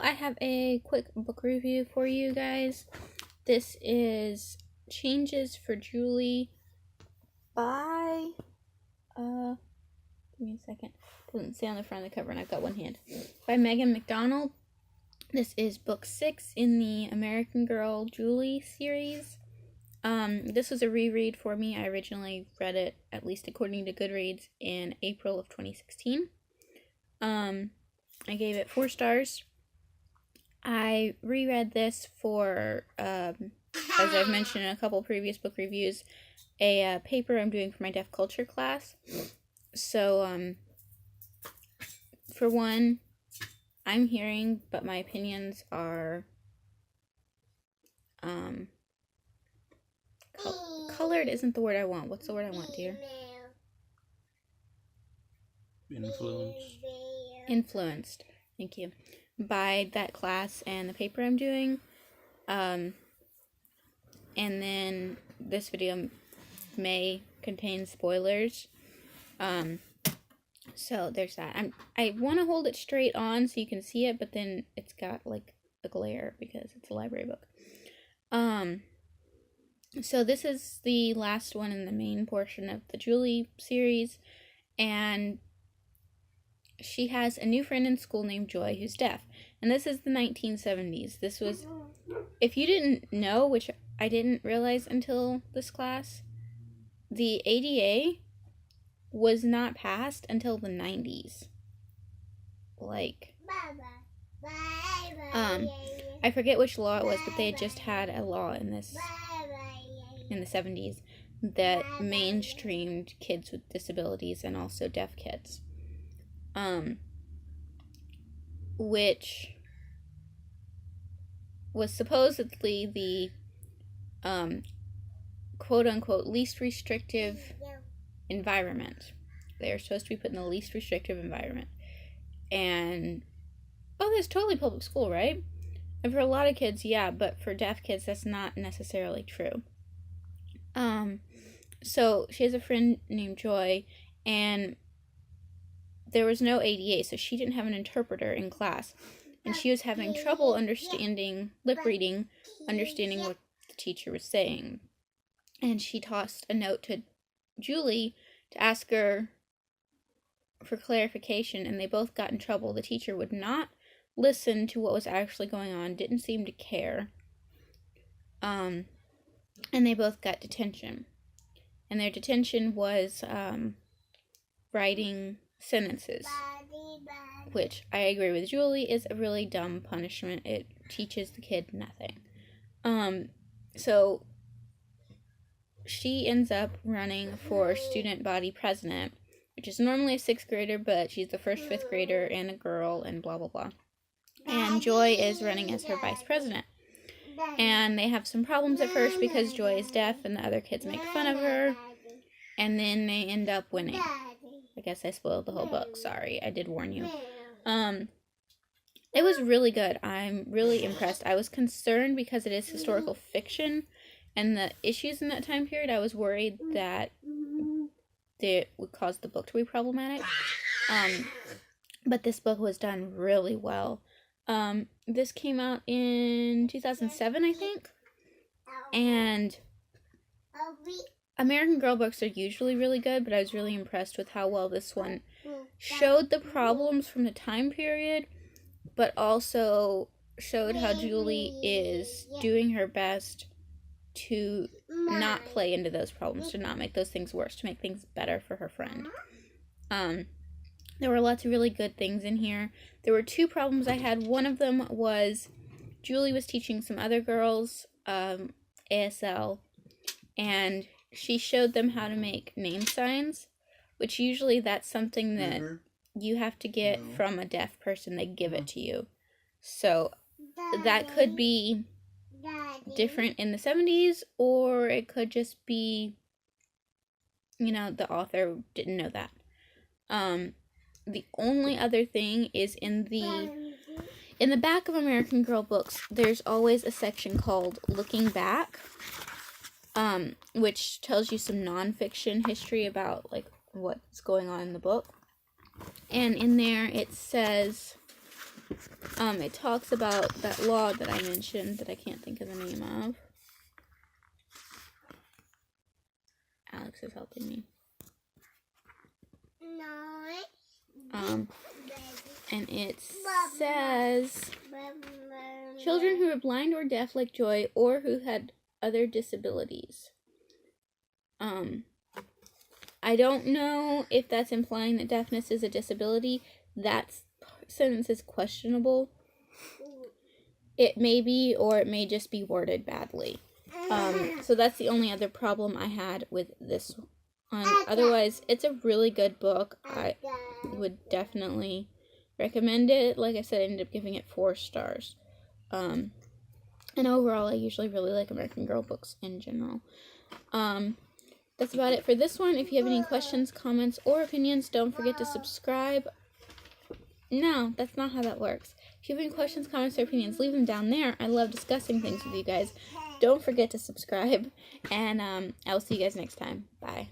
I have a quick book review for you guys. This is Changes for Julie by, give me a second. Doesn't say on the front of the cover and I've got one hand. By Megan McDonald. This is book 6 in the American Girl Julie series. This was a reread for me. I originally read it, at least according to Goodreads, in April of 2016. I gave it 4 stars. I reread this for, as I've mentioned in a couple previous book reviews, a paper I'm doing for my deaf culture class. So, for one, I'm hearing, but my opinions are, colored isn't the word I want. What's the word I want, dear? Influenced. Thank you. By that class and the paper I'm doing. And then this video may contain spoilers. So there's that. I want to hold it straight on so you can see it, but then it's got like a glare because it's a library book. So this is the last one in the main portion of the Julie series, and she has a new friend in school named Joy who's deaf. And this is the 1970s. This was, if you didn't know, which I didn't realize until this class, the ADA was not passed until the 90s. Like, I forget which law it was, but they had just had a law in the 70s that mainstreamed kids with disabilities and also deaf kids. Which was supposedly the quote-unquote least restrictive environment. They are supposed to be put in the least restrictive environment. And, oh, that's totally public school, right? And for a lot of kids, yeah, but for deaf kids, that's not necessarily true. So she has a friend named Joy, and there was no ADA, so she didn't have an interpreter in class. And she was having trouble understanding, lip reading, understanding what the teacher was saying. And she tossed a note to Julie to ask her for clarification, and they both got in trouble. The teacher would not listen to what was actually going on, didn't seem to care. And they both got detention. And their detention was writing sentences, which I agree with Julie is a really dumb punishment. It teaches the kid nothing. So she ends up running for student body president, which is normally a 6th grader, but she's the first 5th grader and a girl and blah, blah, blah. And Joy is running as her vice president. And they have some problems at first because Joy is deaf and the other kids make fun of her. And then they end up winning. I guess I spoiled the whole book. Sorry, I did warn you. It was really good. I'm really impressed. I was concerned because it is historical fiction. And the issues in that time period, I was worried that it would cause the book to be problematic. But this book was done really well. This came out in 2007, I think. And American Girl books are usually really good, but I was really impressed with how well this one showed the problems from the time period, but also showed how Julie is doing her best to not play into those problems, to not make those things worse, to make things better for her friend. There were lots of really good things in here. There were 2 problems I had. One of them was Julie was teaching some other girls ASL, and she showed them how to make name signs, which usually that's something that you have to get from a deaf person. They give it to you. So that could be different in the 70s, or it could just be, you know, the author didn't know that. The only other thing is in the back of American Girl books, there's always a section called Looking Back, which tells you some nonfiction history about, like, what's going on in the book. And in there it says, It talks about that law that I mentioned that I can't think of the name of. Alex is helping me. And it says, children who are blind or deaf like Joy, or who had other disabilities. I don't know if that's implying that deafness is a disability. That sentence is questionable. It may be, or it may just be worded badly. So that's the only other problem I had with this one. Otherwise, it's a really good book. I would definitely recommend it. Like I said, I ended up giving it 4 stars. And overall, I usually really like American Girl books in general. That's about it for this one. If you have any questions, comments, or opinions, don't forget to subscribe. No, that's not how that works. If you have any questions, comments, or opinions, leave them down there. I love discussing things with you guys. Don't forget to subscribe, and I will see you guys next time. Bye.